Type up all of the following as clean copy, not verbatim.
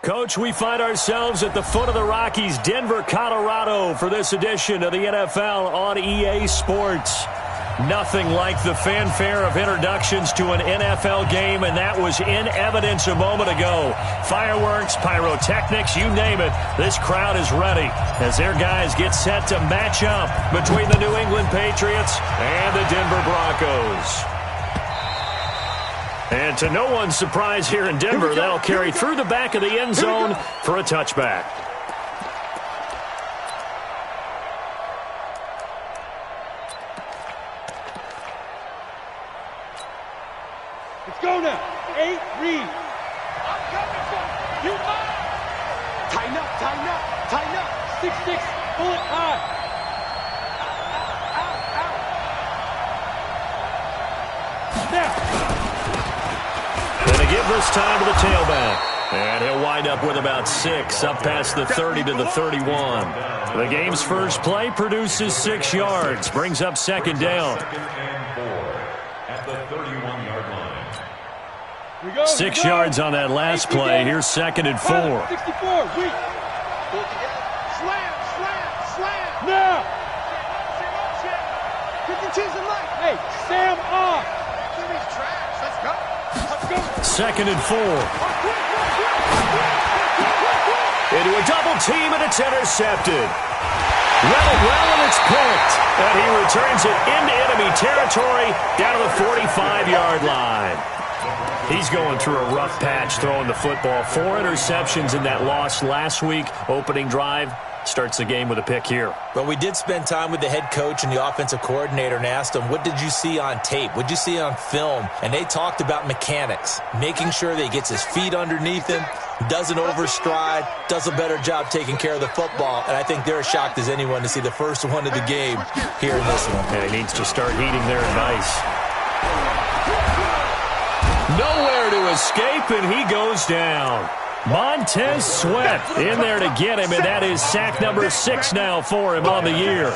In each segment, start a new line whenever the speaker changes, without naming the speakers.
Coach, we find ourselves at the foot of the Rockies, Denver, Colorado, for this edition of the NFL on EA Sports. Nothing like the fanfare of introductions to an NFL game, and that was in evidence a moment ago. Fireworks, pyrotechnics, you name it, this crowd is ready as their guys get set to match up between the New England Patriots and the Denver Broncos. And to no one's surprise here in Denver, that'll carry through the back of the end zone for a touchback.
Let's go now. 8, read. I'm coming for you. Tighten up, tighten up, tighten up. 6-6, pull it high. Out, out, out. Now.
Going to give this time to the tailback. And he'll wind up with about 6, up past the 30 to the 31. The game's first play produces 6 yards, brings up second down.
At the 31-yard line.
6 yards on that last play. Here's second and 4.
64, weak. Slam, slam, slam. Now. 52's in light. Hey, Sam off. Let's go.
Second and 4. Into a double team, and it's intercepted. Well, and it's picked. And he returns it into enemy territory down to the 45-yard line. He's going through a rough patch throwing the football. 4 interceptions in that loss last week. Opening drive. Starts the game with a pick here.
Well, we did spend time with the head coach and the offensive coordinator and asked them, what did you see on tape? What did you see on film? And they talked about mechanics, making sure that he gets his feet underneath him, doesn't overstride, does a better job taking care of the football. And I think they're as shocked as anyone to see the first one of the game here in this one.
And he needs to start heeding their advice. Nowhere to escape, and he goes down. Montez Sweat in there to get him, and that is sack number 6 now for him on the year.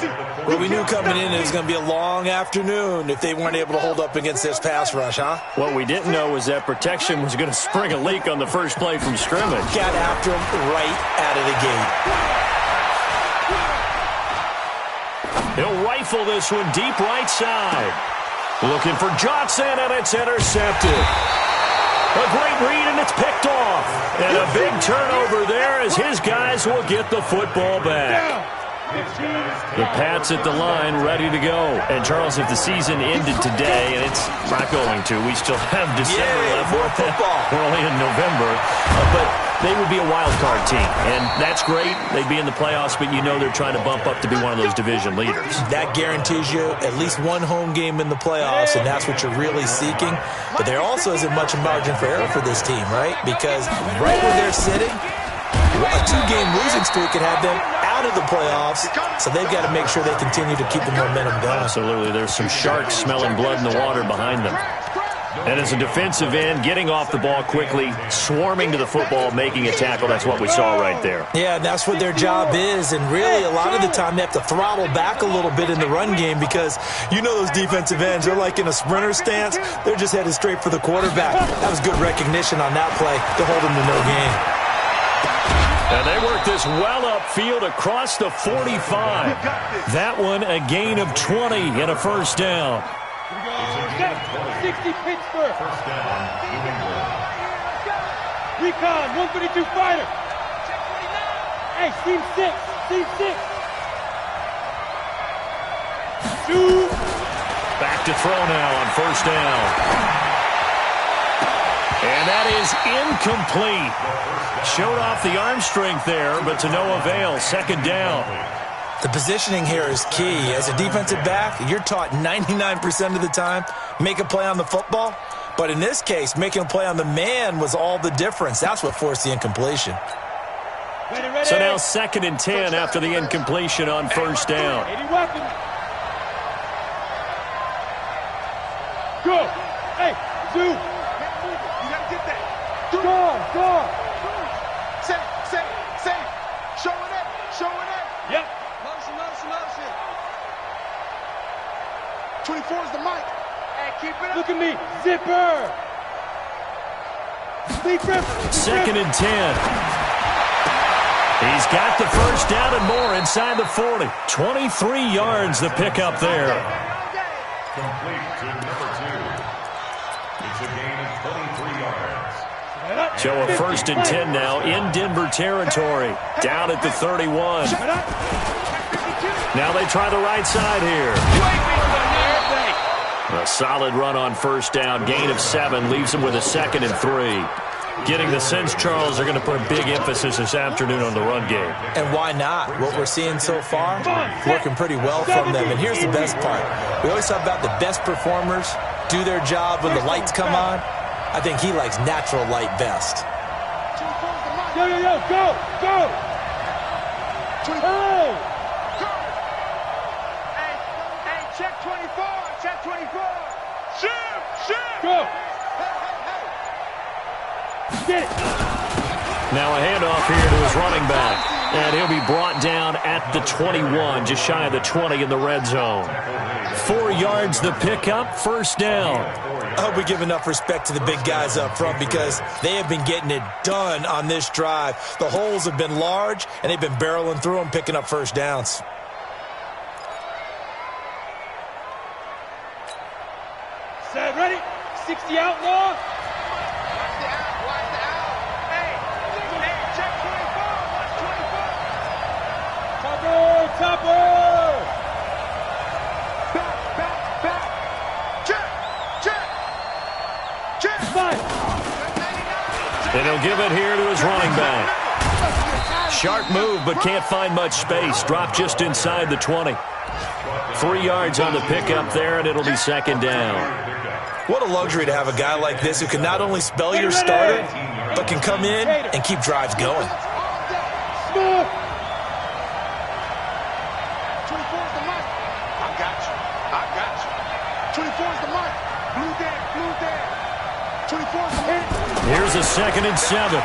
Well, we knew coming in it was going to be a long afternoon if they weren't able to hold up against this pass rush, huh?
What we didn't know was that protection was going to spring a leak on the first play from scrimmage.
Got after him right out of the
gate. He'll rifle this one deep right side. Looking for Johnson, and it's intercepted. A great read, and it's picked off. And a big turnover there as his guys will get the football back. The Pats at the line, ready to go. And, Charles, if the season ended today, and it's not going to, we still have December left.
More football.
We're only in November. But they would be a wild card team, and that's great. They'd be in the playoffs, but you know they're trying to bump up to be one of those division leaders.
That guarantees you at least one home game in the playoffs, and that's what you're really seeking. But there also isn't much margin for error for this team, right? Because right where they're sitting, a 2-game losing streak could have them out of the playoffs, so they've got to make sure they continue to keep the momentum going.
Absolutely. There's some sharks smelling blood in the water behind them. And as a defensive end, getting off the ball quickly, swarming to the football, making a tackle, that's what we saw right there.
Yeah, that's what their job is, and really a lot of the time they have to throttle back a little bit in the run game because you know those defensive ends, they're like in a sprinter stance. They're just headed straight for the quarterback. That was good recognition on that play to hold them to no gain.
And they work this well upfield across the 45. That one a gain of 20 and a first down.
60 Pittsburgh. Recon, 152 fighter. Hey, team 6, team 6. Shoot.
Back to throw now on first down. And that is incomplete. Showed off the arm strength there, but to no avail. Second down.
The positioning here is key. As a defensive back, you're taught 99% of the time, make a play on the football. But in this case, making a play on the man was all the difference. That's what forced the incompletion.
Ready.
So now 2nd and 10 after the incompletion on first down.
80 weapons. Go. Hey, Zoo. You got to get that. Go. Say. Showing it. Yep. Motion. 24 is the mic. Hey, keep it up. Look at me. Zipper.
2nd and 10. He's got the first down and more inside the 40. 23 yards the pickup there.
Complete to number 2. It's a gain of 23 yards.
So a 1st and 10 now in Denver territory. Down at the 31. Now they try the right side here. A solid run on 1st down. Gain of 7 leaves them with a 2nd and 3. Getting the sense, Charles, they're going to put a big emphasis this afternoon on the run game.
And why not? What we're seeing so far, working pretty well from them. And here's the best part. We always talk about the best performers do their job when the lights come on. I think he likes natural light best.
Yo, go! Oh! Hey, check 24! Shoot! Go! Get it!
Now a handoff here to his running back. And he'll be brought down at the 21, just shy of the 20 in the red zone. 4 yards the pickup, 1st down.
I hope we give enough respect to the big guys up front because they have been getting it done on this drive. The holes have been large, and they've been barreling through them, picking up 1st downs.
Set, ready? 60 outlaw. Topper! Back! Check! Fine!
And he'll give it here to his running back. Sharp move, but can't find much space. Drop just inside the 20. 3 yards on the pickup there, and it'll be 2nd down.
What a luxury to have a guy like this who can not only spell your starter, but can come in and keep drives going.
Smooth! I got you. 24's the mark. Blue there. 24's the mark.
Here's a 2nd and 7.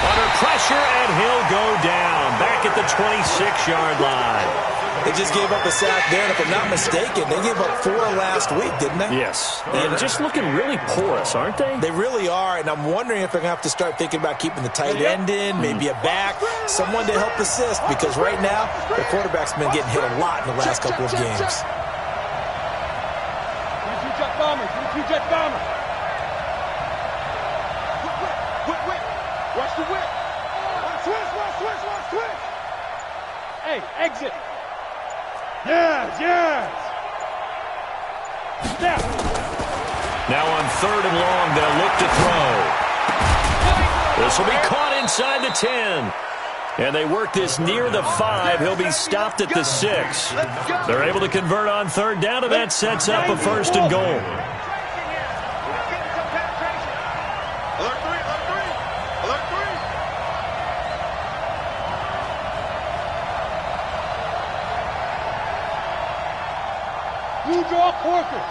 Under pressure, and he'll go down. Back at the 26-yard line.
They just gave up a sack there, and if I'm not mistaken, they gave up 4 last week, didn't they?
Yes. And just looking really porous, aren't they?
They really are, and I'm wondering if they're going to have to start thinking about keeping the tight end in, maybe a back, someone to help assist, because right now, the quarterback's been getting hit a lot in the last couple of games.
22 jet bomber. Whip. Watch the whip. Switch. Hey, exit. Yes. Step.
Now on 3rd and long, they'll look to throw. This will be caught inside the 10. And they work this near the 5. He'll be stopped at the 6. They're able to convert on 3rd down, and that sets up a 1st and goal.
Blue draw Porkers.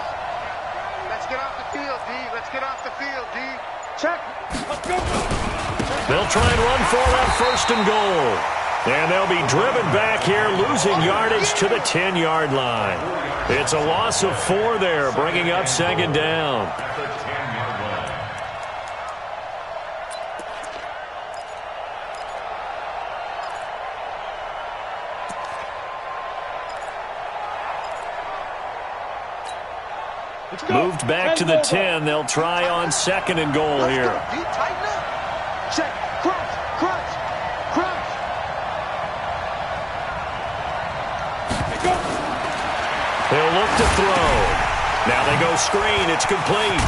Let's get off the field, D.
Check. Let's go.
They'll try and run for that 1st and goal. And they'll be driven back here, losing yardage to the 10-yard line. It's a loss of 4 there, bringing up 2nd down. Moved back to the 10. They'll try on 2nd and goal here.
Check. Crunch.
They'll look to throw. Now they go screen. It's complete.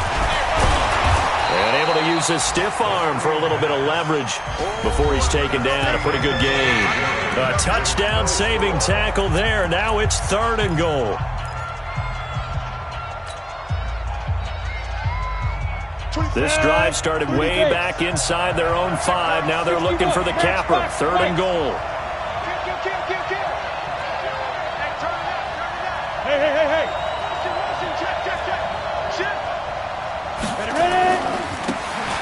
And able to use his stiff arm for a little bit of leverage before he's taken down. A pretty good game. A touchdown saving tackle there. Now it's 3rd and goal. This drive started way back inside their own 5. Now they're looking for the capper. 3rd and goal.
Hey. Ready.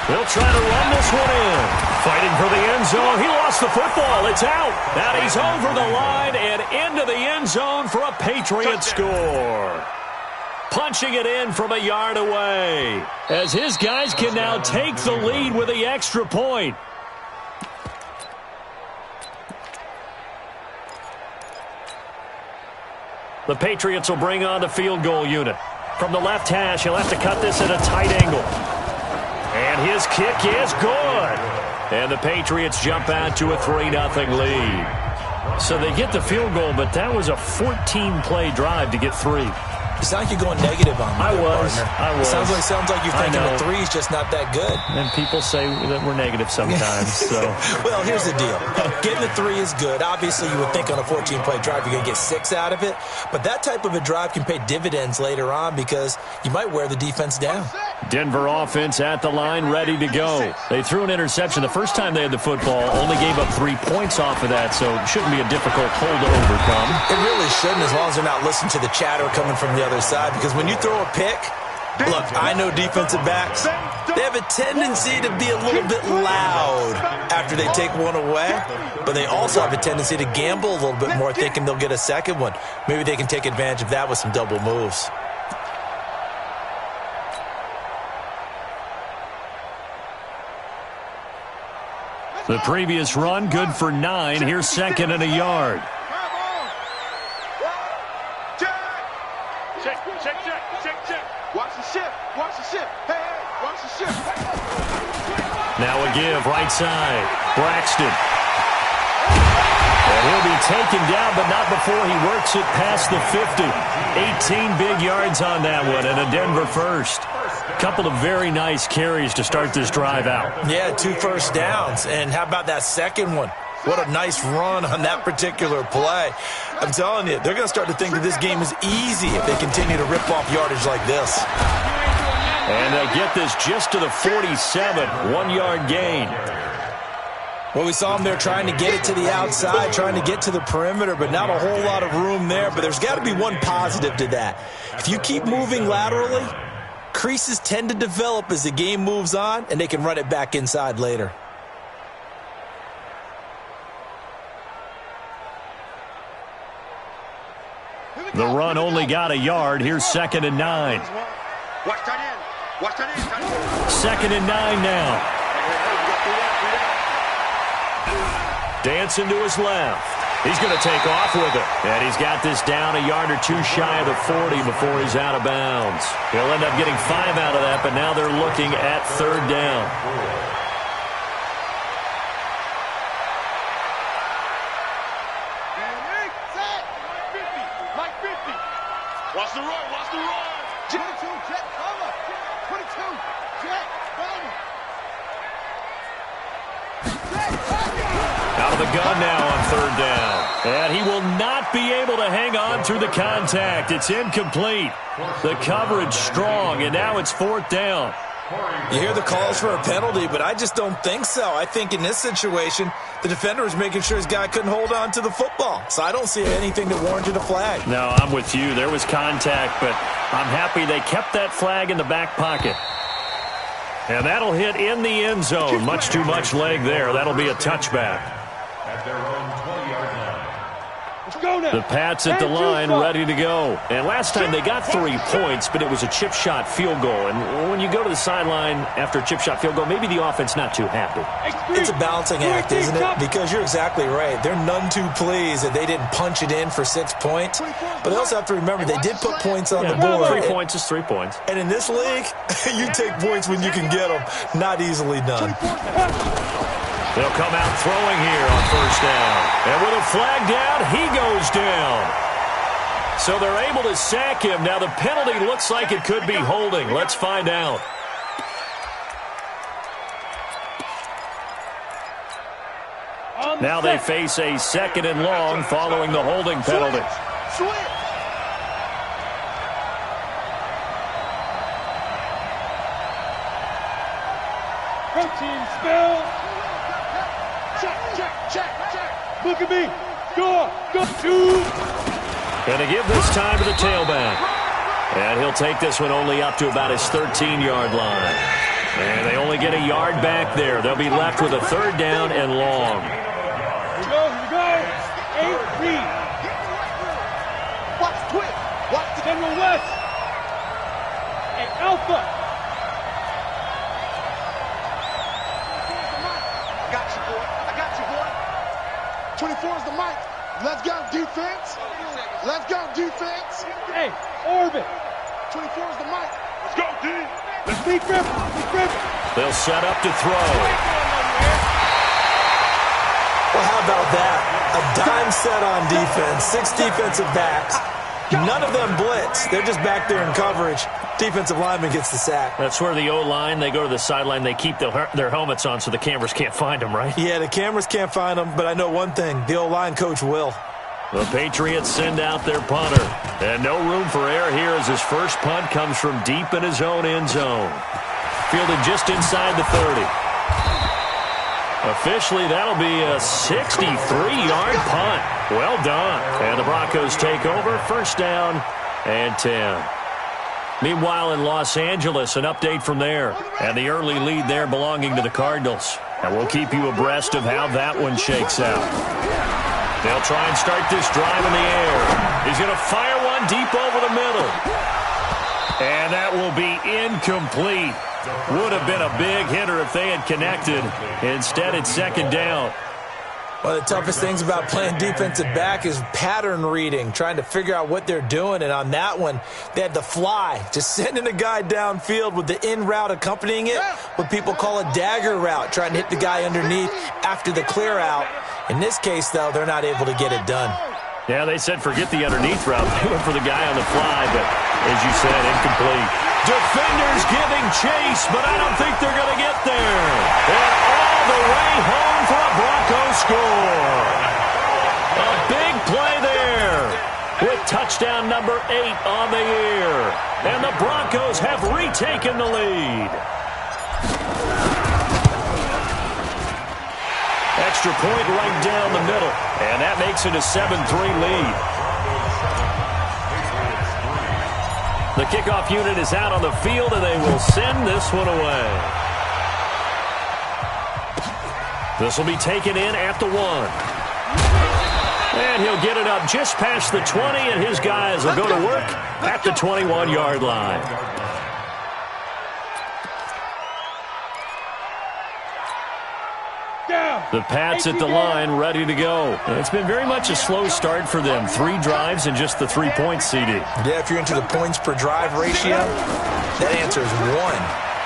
They'll try to run this one in. Fighting for the end zone. He lost the football. It's out. And he's over the line and into the end zone for a Patriot score. Punching it in from a yard away, as his guys can now take the lead with the extra point. The Patriots will bring on the field goal unit. From the left hash, he'll have to cut this at a tight angle. And his kick is good. And the Patriots jump out to a 3-0 lead. So they get the field goal, but that was a 14-play drive to get 3.
It sounds like you're going negative on me.
I was.
Sounds like you're thinking the 3 is just not that good.
And people say that we're negative sometimes. So,
well, here's the deal. Getting the 3 is good. Obviously, you would think on a 14-play drive you're going to get 6 out of it. But that type of a drive can pay dividends later on because you might wear the defense down.
Denver offense at the line, ready to go. They threw an interception the first time they had the football, only gave up 3 points off of that, so it shouldn't be a difficult hole to overcome.
It really shouldn't, as long as they're not listening to the chatter coming from the other side, because when you throw a pick, look, I know defensive backs, they have a tendency to be a little bit loud after they take one away, but they also have a tendency to gamble a little bit more, thinking they'll get a second one. Maybe they can take advantage of that with some double moves.
The previous run, good for 9. Here's 2nd and a yard.
Check. Watch the shift. Hey, watch the shift.
Now a give, right side. Braxton. And he'll be taken down, but not before he works it past the 50. 18 big yards on that one, and a Denver first. Couple of very nice carries to start this drive out.
Yeah, 2 first downs. And how about that second one? What a nice run on that particular play. I'm telling you, they're going to start to think that this game is easy if they continue to rip off yardage like this.
And they'll get this just to the 47, 1-yard gain.
Well, we saw them there trying to get it to the outside, trying to get to the perimeter, but not a whole lot of room there. But there's got to be one positive to that. If you keep moving laterally, creases tend to develop as the game moves on, and they can run it back inside later.
The run only got a yard. Here's 2nd and 9.
Watch that in.
2nd and 9 now. Dancing to his left. He's going to take off with it. And he's got this down a yard or 2 shy of the 40 before he's out of bounds. He'll end up getting 5 out of that, but now they're looking at 3rd down.
Watch the run. Jet 2, jet, cover. 22, jet, cover.
Out of the gun now on 3rd down. And he will not be able to hang on through the contact. It's incomplete. The coverage strong, and now it's 4th down.
You hear the calls for a penalty, but I just don't think so. I think in this situation, the defender was making sure his guy couldn't hold on to the football. So I don't see anything that warranted a flag.
No, I'm with you. There was contact, but I'm happy they kept that flag in the back pocket. And that'll hit in the end zone. Much too much leg there. That'll be a touchback.
At their own 20-yard line.
Let's go now.
The Pats at the line, ready to go. And last time they got 3 points, but it was a chip shot field goal. And when you go to the sideline after a chip shot field goal, maybe the offense not too happy.
It's a balancing act, isn't it? Because you're exactly right. They're none too pleased that they didn't punch it in for 6 points. But they also have to remember they did put points on the board.
3 points is 3 points.
And in this league, you take points when you can get them. Not easily done.
They'll come out throwing here on 1st down. And with a flag down, he goes down. So they're able to sack him. Now the penalty looks like it could be holding. Let's find out. Now they face a 2nd and long following the holding penalty.
Protein spill. Check. Look at me. Go. 2.
And to give this time to the tailback. And he'll take this one only up to about his 13-yard line. And they only get a yard back there. They'll be left with a 3rd down and long.
Here we go. 8 read. Watch twist. Watch the General West. And Alpha. I got you, boy. 24 is the mic.
Let's go, defense. Let's go, defense.
Hey, orbit.
24 is the mic. Let's go, D.
Let's be grip.
They'll set up to throw.
Well, how about that? A dime set on defense, 6 defensive backs. None of them blitz. They're just back there in coverage. Defensive lineman gets the sack.
That's where the O-line, they go to the sideline, they keep their helmets on so the cameras can't find them, right?
Yeah, the cameras can't find them, but I know one thing. The O-line coach will.
The Patriots send out their punter. And no room for error here as his first punt comes from deep in his own end zone. Fielded just inside the 30. Officially, that'll be a 63-yard punt. Well done. And the Broncos take over, first down and 10. Meanwhile, in Los Angeles, an update from there. And the early lead there belonging to the Cardinals. And we'll keep you abreast of how that one shakes out. They'll try and start this drive in the air. He's going to fire one deep over the middle. And that will be incomplete. Would have been a big hitter if they had connected. Instead, it's second down.
One of the toughest things about playing defensive back is pattern reading, trying to figure out what they're doing. And on that one, they had to fly, just sending a guy downfield with the in route accompanying it, what people call a dagger route, trying to hit the guy underneath after the clear out. In this case, though, they're not able to get it done.
Yeah, they said forget the underneath route. They went for the guy on the fly, but as you said, incomplete. Defenders giving chase, but I don't think they're going to get there. And all the way home for a Broncos score. A big play there with touchdown number 8 on the year. And the Broncos have retaken the lead. Extra point right down the middle, and that makes it a 7-3 lead. The kickoff unit is out on the field, and they will send this one away. This will be taken in at the 1. And he'll get it up just past the 20, and his guys will go to work at the 21-yard line. The Pats at the line, ready to go. It's been very much a slow start for them. 3 drives and just the 3 points, CD.
Yeah, if you're into the points per drive ratio, that answer is 1.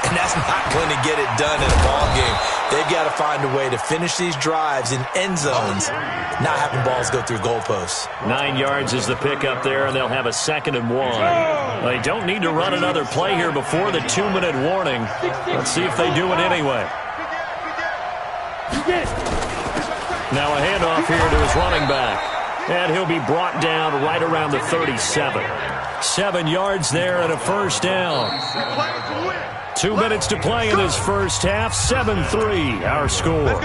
And that's not going to get it done in a ball game. They've got to find a way to finish these drives in end zones, not having balls go through goalposts.
9 yards is the pickup there, and they'll have a 2nd and 1. They don't need to run another play here before the 2-minute warning. Let's see if they do it anyway. Now a handoff here to his running back. And he'll be brought down right around the 37. 7 yards there and a first down. 2 minutes to play in this first half. 7-3 our score.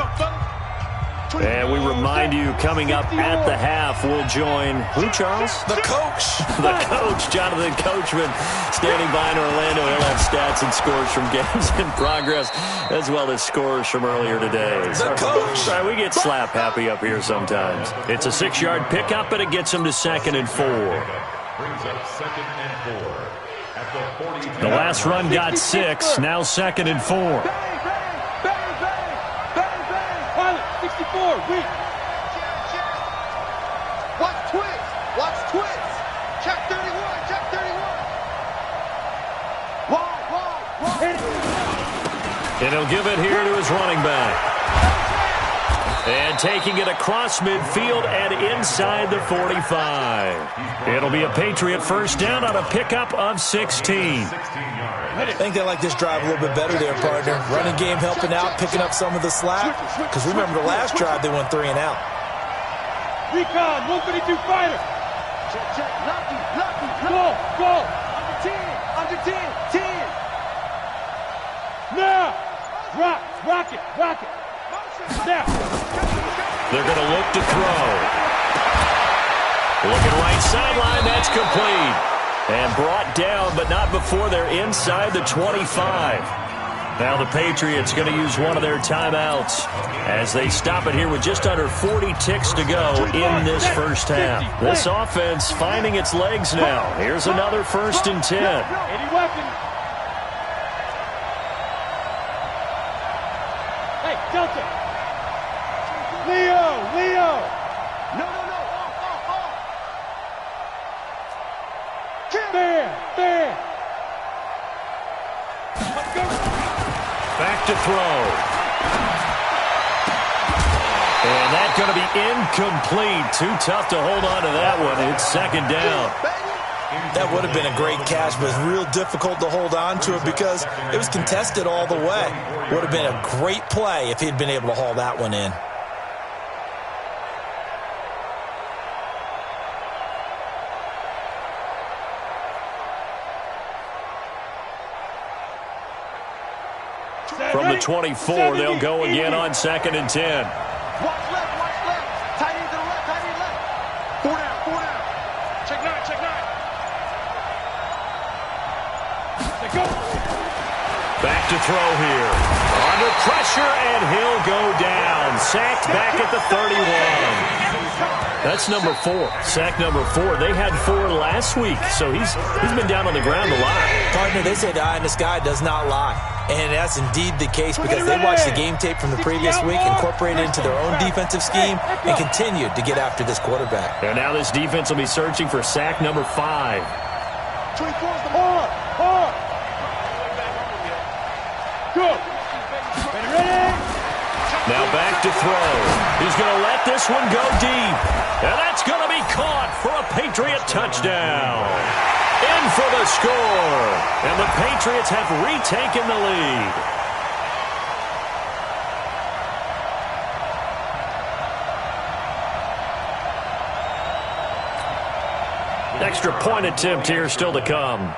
And we remind you, coming up at the half, we'll join, who, Charles?
The coach.
The coach, Jonathan Coachman, standing by in Orlando. He'll have stats and scores from games in progress, as well as scores from earlier today.
The coach.
Sorry, we get slap happy up here sometimes. It's a 6-yard pickup, and it gets him to 2nd and 4.
Brings up 2nd and 4 at the 40.
The last run got 6, now 2nd and 4.
Weak.
Watch twist. Watch twist. Check 31. Check 31. Wide.
And he'll give it here to his running back. And taking it across midfield and inside the 45. It'll be a Patriot first down on a pickup of 16.
I think they like this drive a little bit better there, partner. Running game helping out, picking up some of the slack. Because remember the last drive, they went 3 and out.
Recon, 152 fighter.
Check. Lucky.
Go.
Under 10.
Now. Rock it. Now.
They're going to look to throw. Looking right sideline, that's complete. And brought down, but not before they're inside the 25. Now the Patriots going to use one of their timeouts as they stop it here with just under 40 ticks to go in this first half. This offense finding its legs now. Here's another 1st and 10.
Any weapon. Hey, Delta. Leo.
No.
fair. Let's go.
Back to throw. And that's going to be incomplete. Too tough to hold on to that one. It's second down.
That would have been a great catch, but it's real difficult to hold on to it because it was contested all the way. Would have been a great play if he'd been able to haul that one in.
From the 24, they'll go again on 2nd and 10.
Watch left, watch left. Tight end to the left, tight end left. Four down, four down.
Check nine, check nine. Let's go.
Back to throw here. Under pressure, and he'll go down. Sacked back at the 31. That's number 4. Sack number 4. They had 4 last week, so he's been down on the ground a lot.
Partner, they say the eye in the sky does not lie. And that's indeed the case because they watched the game tape from the previous week, incorporated it into their own defensive scheme, and continued to get after this quarterback.
And now this defense will be searching for sack number 5.
24's the
Hard, hard. Go. Ready.
Now back to throw. He's going to let this one go deep. And that's going to be caught for a Patriot touchdown. In for the score. And the Patriots have retaken the lead. Extra point attempt here still to come.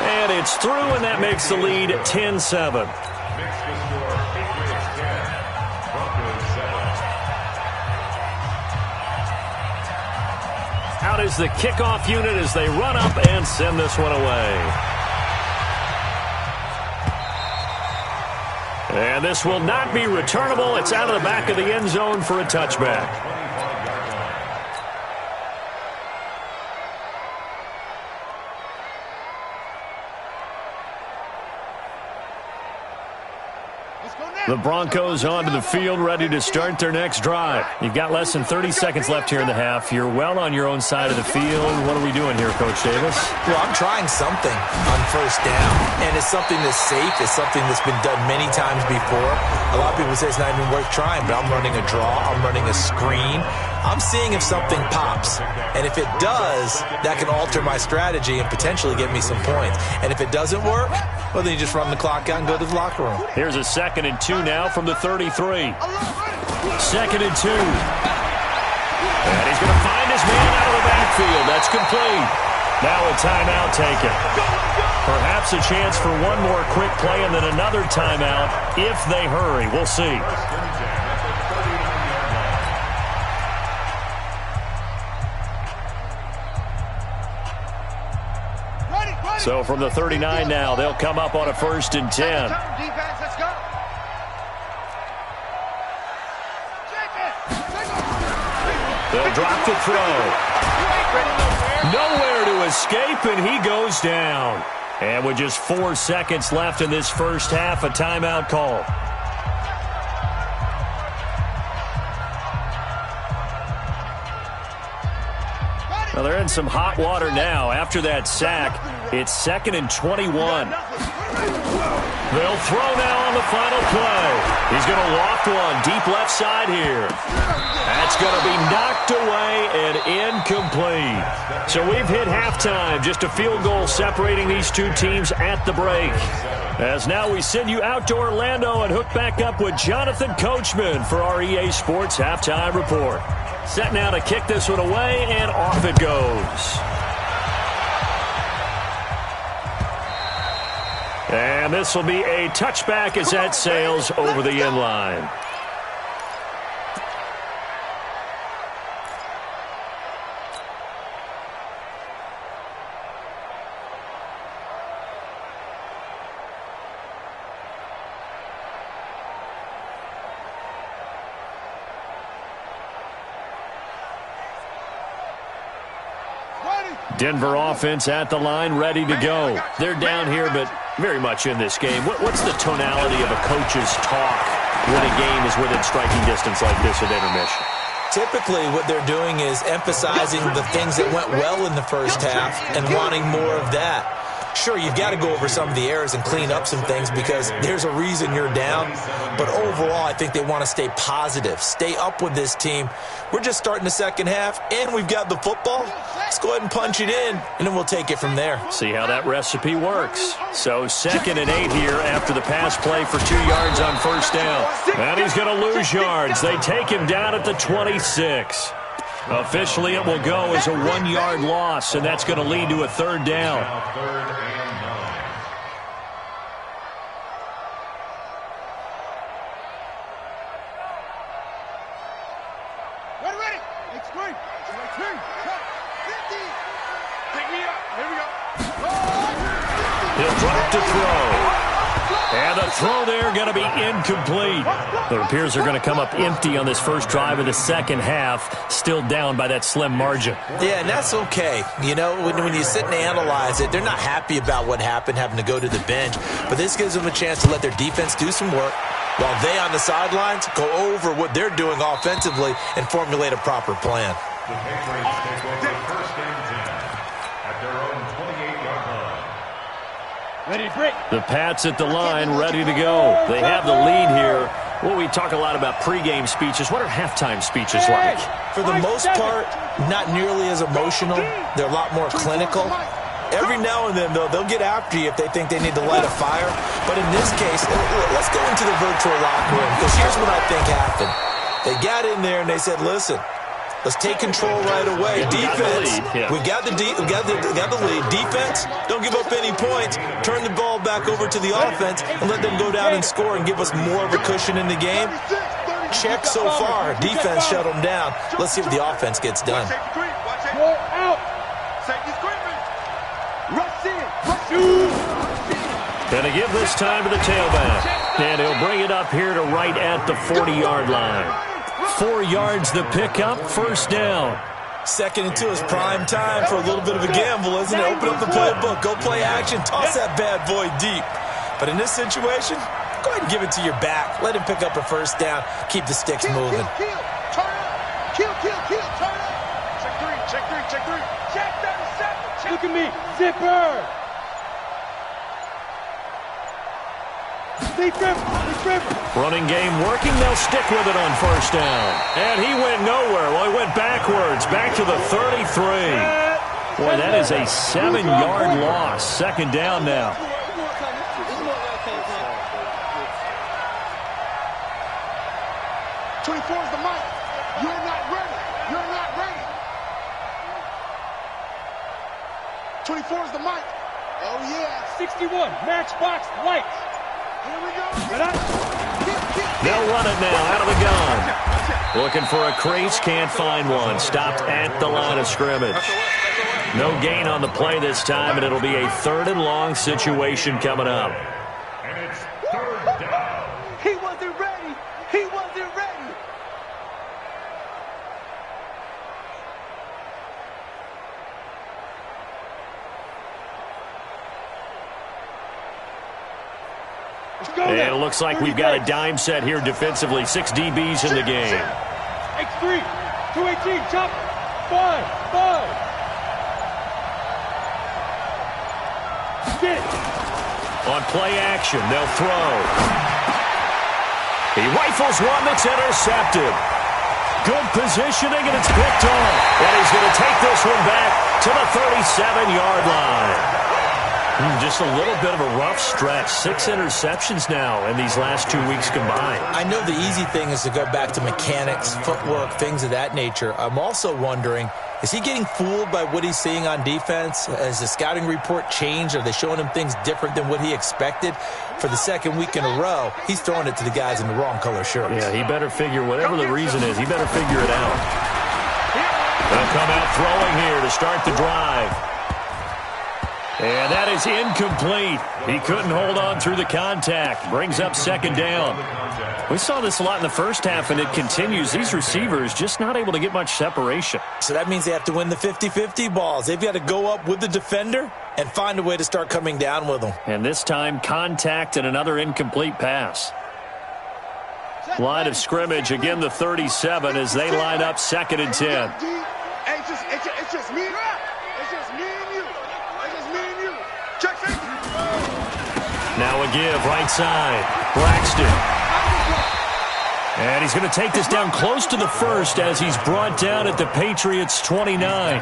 And it's through, and that makes the lead 10-7. Out is the kickoff unit as they run up and send this one away. And this will not be returnable. It's out of the back of the end zone for a touchback. The Broncos onto the field, ready to start their next drive. You've got less than 30 seconds left here in the half. You're well on your own side of the field. What are we doing here, Coach Davis?
Well, I'm trying something on first down, and it's something that's safe. It's something that's been done many times before. A lot of people say it's not even worth trying, but I'm running a draw. I'm running a screen. I'm seeing if something pops, and if it does, that can alter my strategy and potentially get me some points. And if it doesn't work, well, then you just run the clock out and go to the locker room.
Here's a 2nd and 2 now from the 33. 2nd and 2. And he's going to find his man out of the backfield. That's complete. Now a timeout taken. Perhaps a chance for one more quick play and then another timeout if they hurry. We'll see. So from the 39 now, they'll come up on a 1st and 10. They'll drop the throw. Nowhere to escape, and he goes down. And with just 4 seconds left in this first half, a timeout call. Well, they're in some hot water now. After that sack, it's 2nd and 21. They'll throw now on the final play. He's going to loft one deep left side here. That's going to be knocked away and incomplete. So we've hit halftime. Just a field goal separating these two teams at the break. As now we send you out to Orlando and hook back up with Jonathan Coachman for our EA Sports Halftime Report. Set now to kick this one away, and off it goes. And this will be a touchback as that sails over the end line. Denver offense at the line, ready to go. They're down here, but very much in this game. What's the tonality of a coach's talk when a game is within striking distance like this at intermission?
Typically, what they're doing is emphasizing the things that went well in the first half and wanting more of that. Sure, you've got to go over some of the errors and clean up some things because there's a reason you're down. But overall, I think they want to stay positive, stay up with this team. We're just starting the second half, and we've got the football. Let's go ahead and punch it in, and then we'll take it from there.
See how that recipe works. So 2nd and 8 here after the pass play for 2 yards on first down. And he's going to lose yards. They take him down at the 26. Officially, it will go as a 1-yard loss, and that's going to lead to a 3rd down.
Ready. Explain. Pick me up. Here we go.
He'll drop to throw. And the throw there going to be incomplete. It appears they're going to come up empty on this first drive of the second half, still down by that slim margin.
Yeah, and that's okay. You know, when you sit and analyze it, they're not happy about what happened, having to go to the bench. But this gives them a chance to let their defense do some work while they on the sidelines go over what they're doing offensively and formulate a proper plan.
The Patriots take over first and 10 at their own 28-yard line.
Ready to break.
The Pats at the line, ready to go. They have the lead here. Well, we talk a lot about pregame speeches. What are halftime speeches like?
For the most part, not nearly as emotional. They're a lot more clinical. Every now and then, though, they'll get after you if they think they need to light a fire. But in this case, let's go into the virtual locker room, because here's what I think happened. They got in there and they said, listen, let's take control right away. Defense, we got the lead. Defense, don't give up any points. Turn the ball back over to the offense and let them go down and score and give us more of a cushion in the game. Check so far. Defense shut them down. Let's see if the offense gets done.
Go out. Rush in.
Going to give this time to the tailback. And he'll bring it up here to right at the 40-yard line. 4 yards the pickup, first down.
2nd and 2 is prime time for a little bit of a gamble, isn't it? Open up the playbook, go play action, toss that bad boy deep. But in this situation, go ahead and give it to your back. Let him pick up a first down. Keep the sticks moving.
Turn up. Kill. Turn up. Check three. Check 37.
Look at me. Zipper.
Running game working. They'll stick with it on first down. And he went nowhere. Well, he went backwards, back to the 33. Boy, that is a 7-yard loss. 2nd down now.
'24 is the mic. You're not ready. 24 is the mic. Oh, yeah.
61. Matchbox lights.
Here we go.
They'll run it now out of the gun. Looking for a crease, can't find one. Stopped at the line of scrimmage. No gain on the play this time, and it'll be a 3rd and long situation coming up.
And it's 3rd down.
He wasn't ready.
And it looks like we've got a dime set here defensively. 6 DBs in the game.
X3, 218, chop, 5. Get it.
On play action, they'll throw. He rifles one that's intercepted. Good positioning, and it's picked off. And he's going to take this one back to the 37-yard line. Just a little bit of a rough stretch. 6 interceptions now in these last 2 weeks combined.
I know the easy thing is to go back to mechanics, footwork, things of that nature. I'm also wondering, is he getting fooled by what he's seeing on defense? Has the scouting report changed? Are they showing him things different than what he expected? For the 2nd week in a row, he's throwing it to the guys in the wrong color shirts.
Yeah, he better figure, whatever the reason is, he better figure it out. They'll come out throwing here to start the drive. And that is incomplete. He couldn't hold on through the contact. Brings up 2nd down. We saw this a lot in the first half, and it continues. These receivers just not able to get much separation.
So that means they have to win the 50-50 balls. They've got to go up with the defender and find a way to start coming down with them.
And this time, contact and another incomplete pass. Line of scrimmage, again the 37 as they line up 2nd and 10.
It's just me. It's just me and you. It's just me and you. Check it.
Now a give, right side. Braxton. And he's going to take this down close to the first as he's brought down at the Patriots' 29.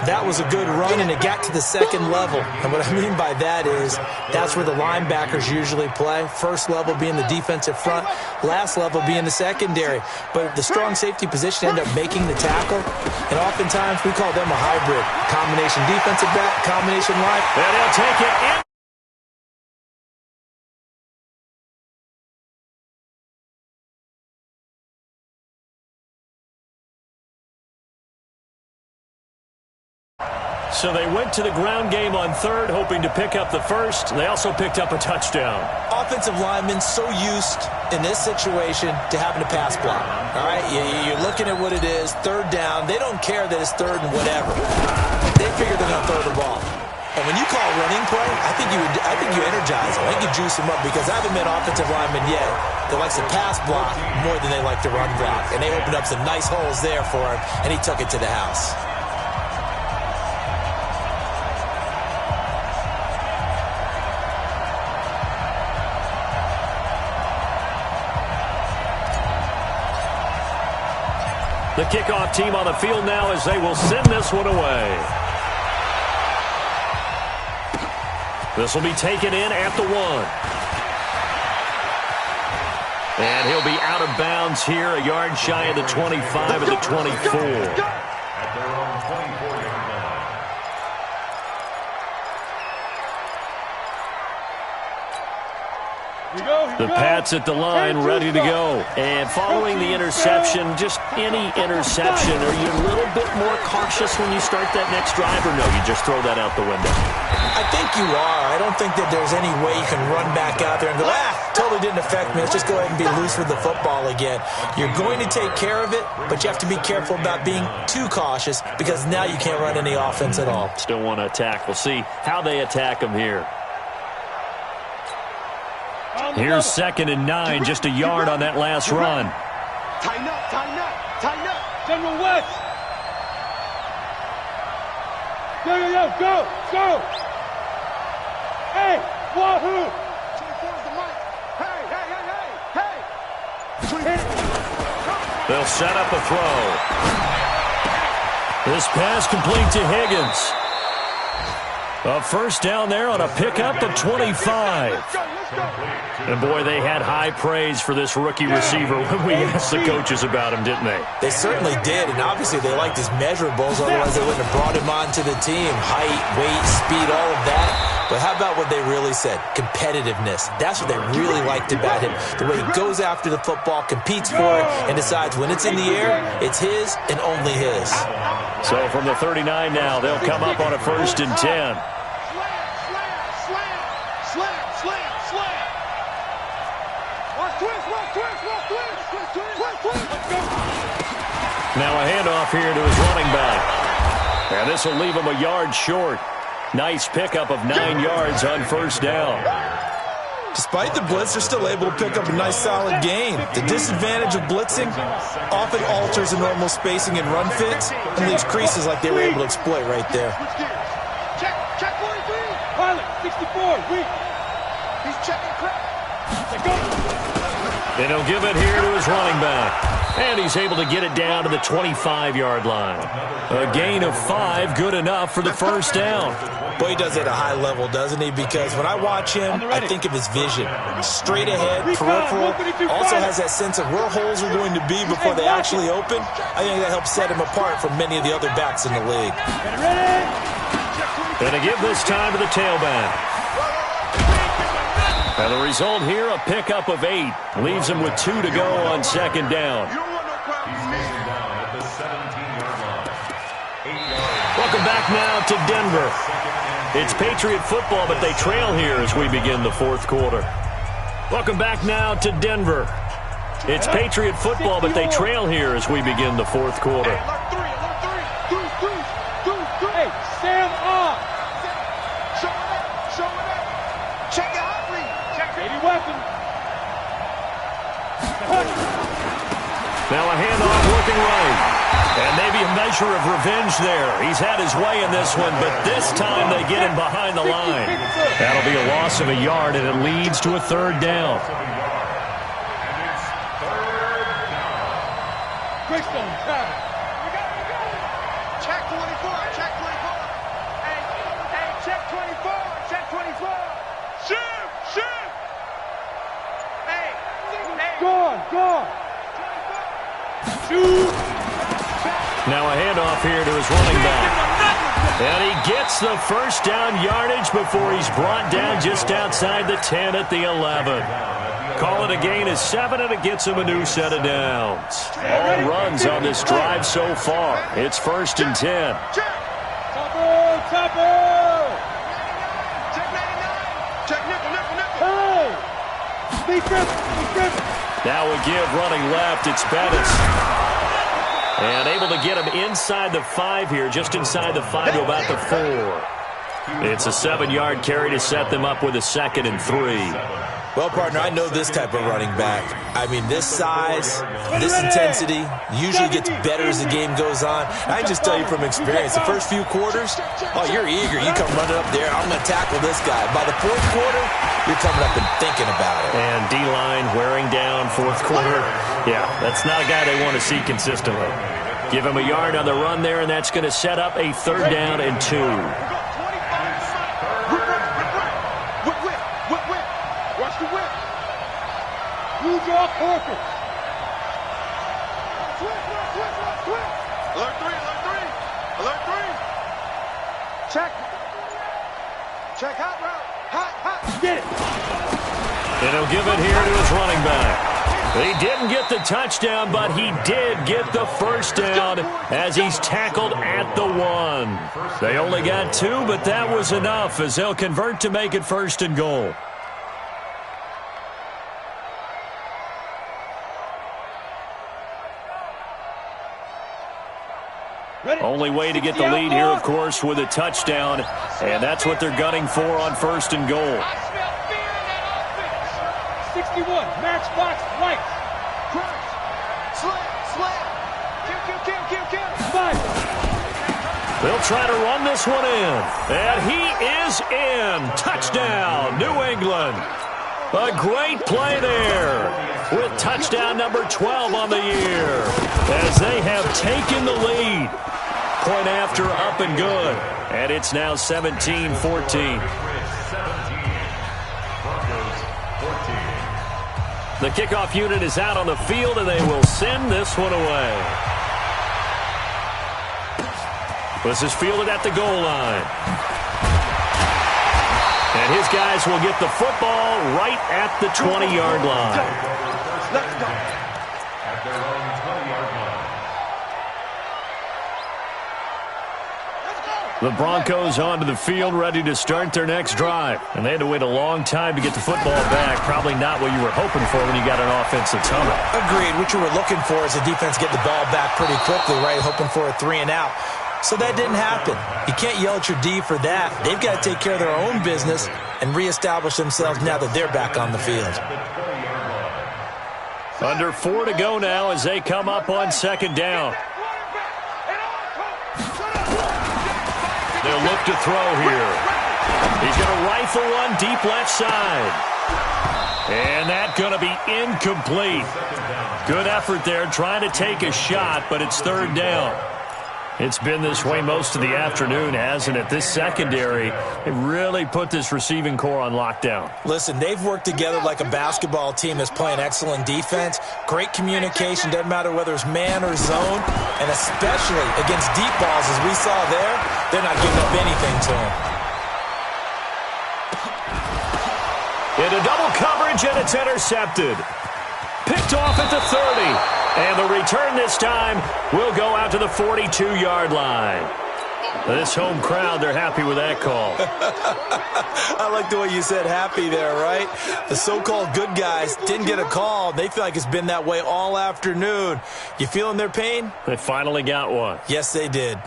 That was a good run, and it got to the 2nd level. And what I mean by that is that's where the linebackers usually play. First level being the defensive front, last level being the secondary. But the strong safety position ended up making the tackle. And oftentimes we call them a hybrid. Combination defensive back, combination line.
And he'll take it in. So they went to the ground game on 3rd, hoping to pick up the first. They also picked up a touchdown.
Offensive linemen so used in this situation to having to pass block. All right, you're looking at what it is, 3rd down. They don't care that it's 3rd and whatever. They figure they're going to throw the ball. And when you call running play, I think you energize them. I think you juice them up because I haven't met offensive linemen yet that likes to pass block more than they like to run block. And they opened up some nice holes there for him, and he took it to the house.
The kickoff team on the field now as they will send this one away. This will be taken in at the 1. And he'll be out of bounds here, a yard shy of the 25 of the 24.
At their own 24-yard line.
The Pats at the line, ready to go. And following the interception, just any interception, are you a little bit more cautious when you start that next drive, or no, you just throw that out the window?
I think you are. I don't think that there's any way you can run back out there and go, totally didn't affect me. Let's just go ahead and be loose with the football again. You're going to take care of it, but you have to be careful about being too cautious because now you can't run any offense at all.
Still want to attack. We'll see how they attack them here. Here's 2nd and 9, just a yard on that last run.
Tighten up, tighten up, tighten up.
General West. Go. Hey, wahoo.
24 is the mic. Hey.
They'll set up a throw. This pass complete to Higgins. A first down there on a pickup of 25. And, boy, they had high praise for this rookie receiver when we asked the coaches about him, didn't they?
They certainly did, and obviously they liked his measurables, otherwise they wouldn't have brought him onto the team. Height, weight, speed, all of that. But how about what they really said? Competitiveness. That's what they really liked about him. The way he goes after the football, competes for it, and decides when it's in the air, it's his and only his.
So from the 39 now, they'll come up on a 1st and 10. Now a handoff here to his running back. And this will leave him a yard short. Nice pickup of 9 yards on 1st down.
Despite the blitz, they're still able to pick up a nice solid gain. The disadvantage of blitzing often alters the normal spacing and run fits and leaves creases like they were able to exploit right there.
Check 43.
Pilot, 64, weak.
He's checking crap.
And he'll give it here to his running back. And he's able to get it down to the 25-yard line. A gain of 5, good enough for the 1st down.
Boy, he does it at a high level, doesn't he? Because when I watch him, I think of his vision. Straight ahead, peripheral. Also has that sense of where holes are going to be before they actually open. I think that helps set him apart from many of the other backs in the league.
Going to give this time to the tailback. And the result here, a pickup of 8. Leaves him with 2 to go on 2nd down.
He's taken down at the 17-yard line. 8 yards.
Welcome back now to Denver. It's Patriot football, but they trail here as we begin the 4th quarter. Welcome back now to Denver. It's Patriot football, but they trail here as we begin the 4th quarter.
Hey, Sam off.
Show it up. Check your hot read.
Baby weapon.
Now a handoff looking right. And maybe a measure of revenge there. He's had his way in this one, but this time they get him behind the line. That'll be a loss of a yard, and it leads to a third down.
Greystone, Travis.
Check 24, check 24. Hey, check 24, check 24. Shoot. Hey.
Gone. Shoot.
Now a handoff here to his running back. And he gets the first down yardage before he's brought down just outside the 10 at the 11. Call it a gain of 7, and it gets him a new set of downs. All runs on this drive so far. It's 1st and 10.
Topper.
Check 99. Check nickel.
Hey. Be Griffin.
Now we give running left. It's Bettis. And able to get him inside the 5 here, just inside the 5 to about the 4. It's a 7-yard carry to set them up with a 2nd and 3.
Well, partner, I know this type of running back. I mean, this size, this intensity usually gets better as the game goes on. I can just tell you from experience, the first few quarters, you're eager. You come running up there, I'm going to tackle this guy. By the 4th quarter, you're coming up and thinking about it.
And D-line wearing down 4th quarter. Yeah, that's not a guy they want to see consistently. Give him a yard on the run there, and that's going to set up a 3rd down and 2.
Watch the whip.
New York Orchid.
Alert 3. Check hot route. Hot.
Get it.
And he'll give it here to his running back. He didn't get the touchdown, but he did get the first down as he's tackled at the 1. They only got 2, but that was enough as they'll convert to make it 1st and goal. Only way to get the lead here, of course, with a touchdown, and that's what they're gunning for on 1st and goal.
I smell fear in that offense. 61, matchbox lights.
Slam. Kill.
Five.
They'll try to run this one in, and he is in. Touchdown, New England. A great play there with touchdown number 12 on the year as they have taken the lead. Point after, up and good. And it's now 17-14. The kickoff unit is out on the field, and they will send this one away. This is fielded at the goal line. And his guys will get the football right at the 20-yard line.
Let's go.
At their own 20-yard line.
The Broncos onto the field, ready to start their next drive. And they had to wait a long time to get the football back. Probably not what you were hoping for when you got an offense that's humming.
Agreed. What you were looking for is the defense get the ball back pretty quickly, right? Hoping for a 3 and out. So that didn't happen. You can't yell at your D for that. They've got to take care of their own business and reestablish themselves now that they're back on the field.
Under 4 to go now as they come up on 2nd down. They'll look to throw here. He's going to rifle one deep left side. And that's going to be incomplete. Good effort there trying to take a shot, but it's 3rd down. It's been this way most of the afternoon, hasn't it? This secondary, they really put this receiving core on lockdown.
Listen, they've worked together like a basketball team that's playing excellent defense. Great communication, doesn't matter whether it's man or zone. And especially against deep balls, as we saw there, they're not giving up anything to them.
Into double coverage, and it's intercepted. Picked off at the 30. And the return this time will go out to the 42-yard line. This home crowd, they're happy with that call.
I like the way you said happy there, right? The so-called good guys didn't get a call. They feel like it's been that way all afternoon. You feeling their pain?
They finally got one.
Yes, they did.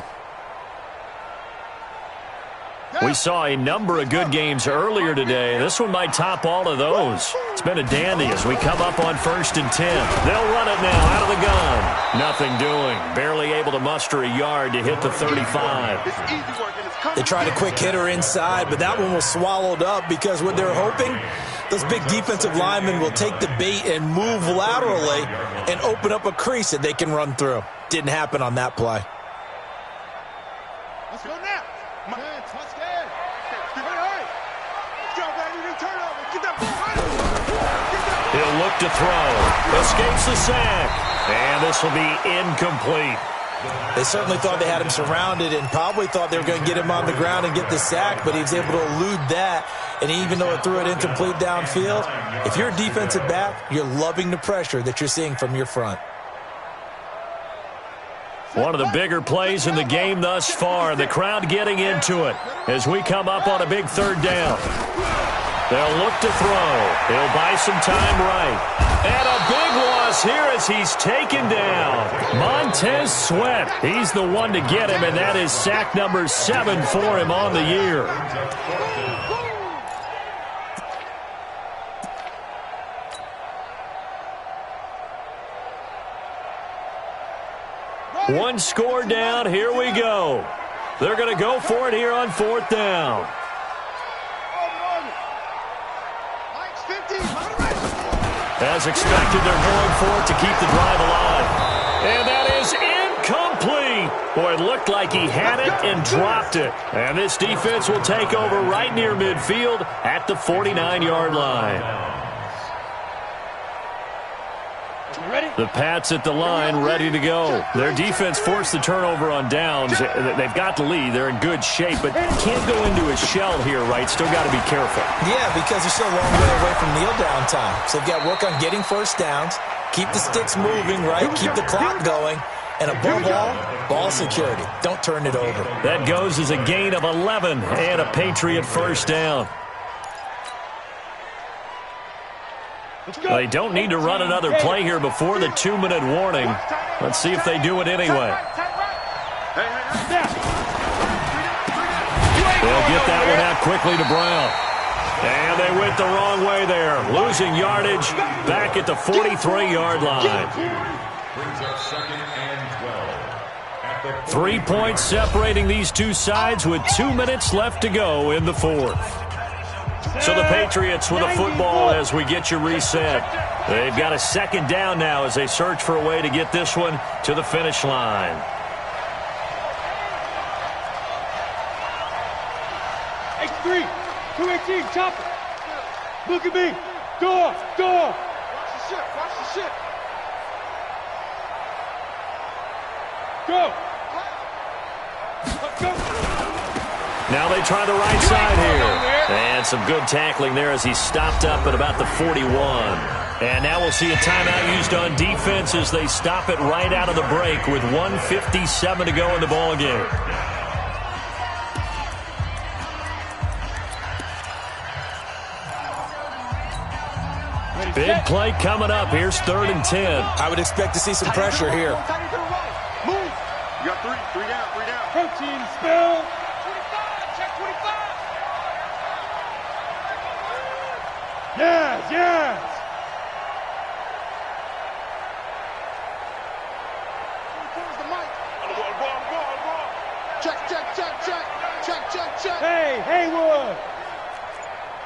Go!
We saw a number of good games earlier today. This one might top all of those. It's been a dandy as we come up on 1st and 10. They'll run it now out of the gun. Nothing doing. Barely able to muster a yard to hit the 35.
They tried a quick hitter inside, but that one was swallowed up because what they're hoping, those big defensive linemen will take the bait and move laterally and open up a crease that they can run through. Didn't happen on that play.
Let's go now. Touchdown. Hurry. Let's go, baby. Turnover. Get that ball.
He'll look to throw. Escapes the sack. And this will be incomplete.
They certainly thought they had him surrounded and probably thought they were going to get him on the ground and get the sack, but he was able to elude that. And even though it threw it incomplete downfield, if you're a defensive back, you're loving the pressure that you're seeing from your front.
One of the bigger plays in the game thus far. The crowd getting into it as we come up on a big 3rd down. They'll look to throw. He'll buy some time right. And a big loss here as he's taken down. Montez Sweat. He's the one to get him, and that is sack number 7 for him on the year. One score down. Here we go. They're going to go for it here on 4th down. As expected, they're going for it to keep the drive alive. And that is incomplete. Boy, it looked like he had it and dropped it. And this defense will take over right near midfield at the 49-yard line. The Pats at the line, ready to go. Their defense forced the turnover on downs. They've got the lead. They're in good shape, but can't go into a shell here, right? Still got to be careful.
Yeah, because they're still a long way away from kneel down time. So they've got to work on getting first downs, keep the sticks moving, right? Keep the clock going. And above all, ball security. Don't turn it over.
That goes as a gain of 11 and a Patriot first down. They don't need to run another play here before the 2-minute warning. Let's see if they do it anyway. They'll get that one out quickly to Brown. And they went the wrong way there. Losing yardage back at the 43-yard line. 3 points separating these two sides with 2 minutes left to go in the 4th. So the Patriots with a football as we get you reset. They've got a 2nd down now as they search for a way to get this one to the finish line.
X3, 218, chopper. Look at me. Go off, go off.
Watch the ship, watch the ship.
Go. Let's go.
Now they try the right side here. And some good tackling there as he stopped up at about the 41. And now we'll see a timeout used on defense as they stop it right out of the break with 1:57 to go in the ballgame. Big play coming up. Here's 3rd and 10.
I would expect to see some pressure here.
Move. You got three down.
Protein spill.
25, check 25.
Yes.
Check.
Hey, Haywood.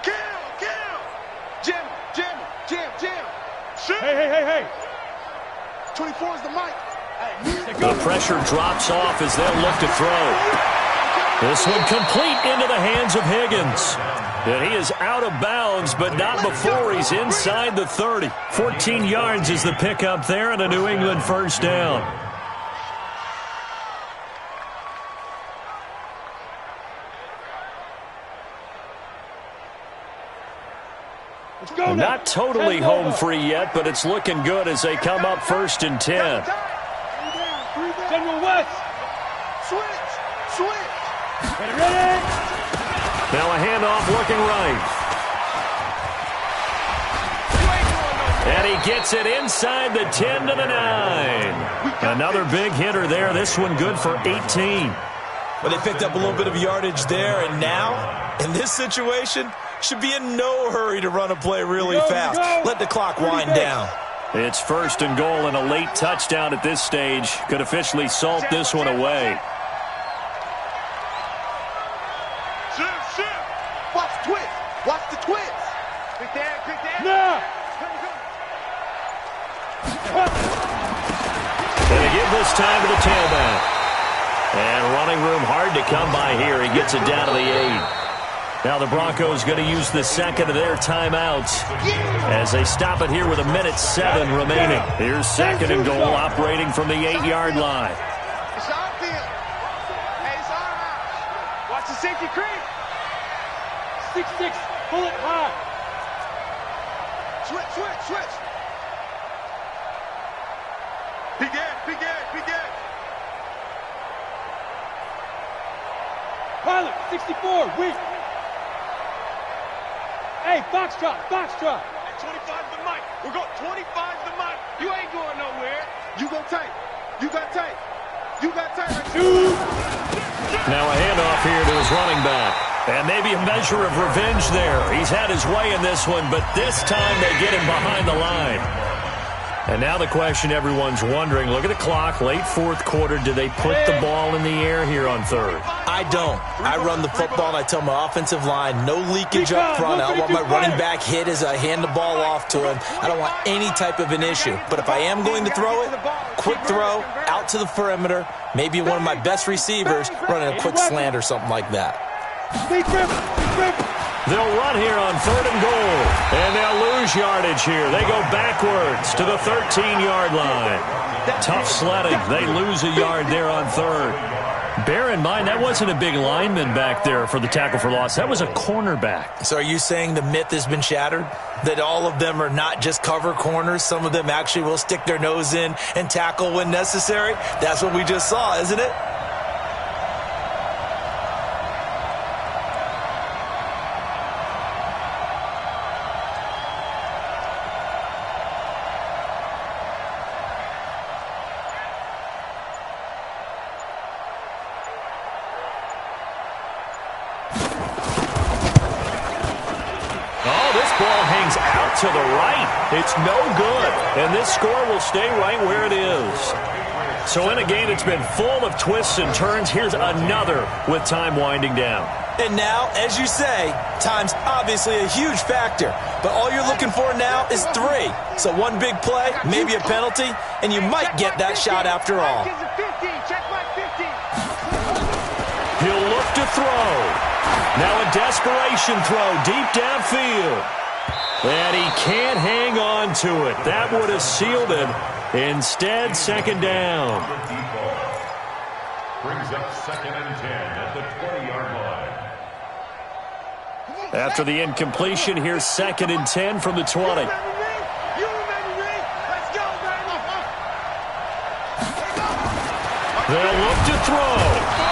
Kill. Jim. Shoot.
Hey.
24 is the mic.
The pressure drops off as they'll look to throw. This one complete into the hands of Higgins. And he is out of bounds, but not before he's inside the 30. 14 yards is the pickup there and a New England first down. Not totally home free yet, but it's looking good as they come up 1st and 10.
General West.
Switch.
Ready.
Now a handoff looking right. And he gets it inside the 10 to the 9. Another big hitter there. This one good for 18.
Well, they picked up a little bit of yardage there, and now, in this situation, should be in no hurry to run a play really fast. Let the clock wind down.
It's 1st and goal, and a late touchdown at this stage could officially salt this one away.
Watch the twist. Watch the twist. Quick there.
No!
Gonna give this time to the tailback. And running room hard to come by here. He gets it down to the 8. Now the Broncos going to use the second of their timeouts as they stop it here with 1:07 remaining. Here's 2nd and goal, operating from the 8-yard line.
It's our field. Hey, it's our house. Watch the safety creep.
6-6, pull it high.
Switch. Begin.
Pilot, 64, weak. Hey, box drop.
Hey, 25 the mic. We're going 25 the mic. You ain't going nowhere. You go tight. You got tight.
Now a handoff here to his running back. And maybe a measure of revenge there. He's had his way in this one, but this time they get him behind the line. And now the question everyone's wondering, look at the clock, late 4th quarter. Do they put the ball in the air here on 3rd?
I don't. I run the football, and I tell my offensive line, no leakage up front. I don't want my running back hit as I hand the ball off to him. I don't want any type of an issue. But if I am going to throw it, quick throw, out to the perimeter, maybe one of my best receivers running a quick slant or something like that.
They'll run here on 3rd and goal, and they'll lose yardage here. They go backwards to the 13-yard line. Tough sledding. They lose a yard there on 3rd. Bear in mind, that wasn't a big lineman back there for the tackle for loss. That was a cornerback.
So are you saying the myth has been shattered? That all of them are not just cover corners? Some of them actually will stick their nose in and tackle when necessary? That's what we just saw, isn't it?
To the right. It's no good. And this score will stay right where it is. So in a game that's been full of twists and turns, here's another with time winding down.
And now, as you say, time's obviously a huge factor. But all you're looking for now is 3. So one big play, maybe a penalty, and you might get that shot after all.
He'll look to throw. Now a desperation throw deep downfield. And he can't hang on to it. That would have sealed it. Instead, 2nd down.
Brings up 2nd and 10 at the 20-yard line.
After the incompletion, here's 2nd and 10 from the 20. They'll look to throw.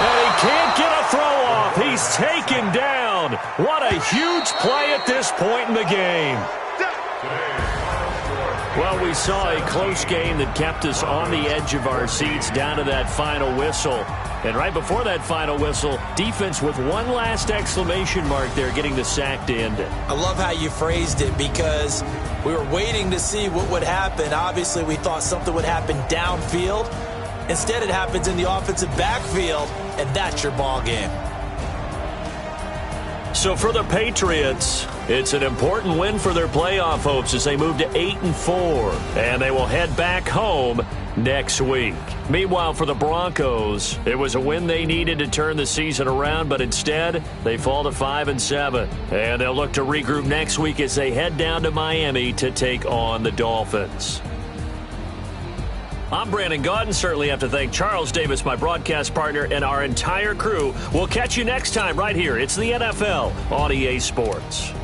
And he can't get a throw off. He's taken down. What a huge play at this point in the game. Well, we saw a close game that kept us on the edge of our seats down to that final whistle. And right before that final whistle, defense with one last exclamation mark there, getting the sack to end it.
I love how you phrased it, because we were waiting to see what would happen. Obviously, we thought something would happen downfield. Instead, it happens in the offensive backfield, and that's your ball game.
So for the Patriots, it's an important win for their playoff hopes as they move to 8-4, and they will head back home next week. Meanwhile, for the Broncos, it was a win they needed to turn the season around, but instead, they fall to 5-7, and they'll look to regroup next week as they head down to Miami to take on the Dolphins. I'm Brandon Gaudin. Certainly have to thank Charles Davis, my broadcast partner, and our entire crew. We'll catch you next time right here. It's the NFL on EA Sports.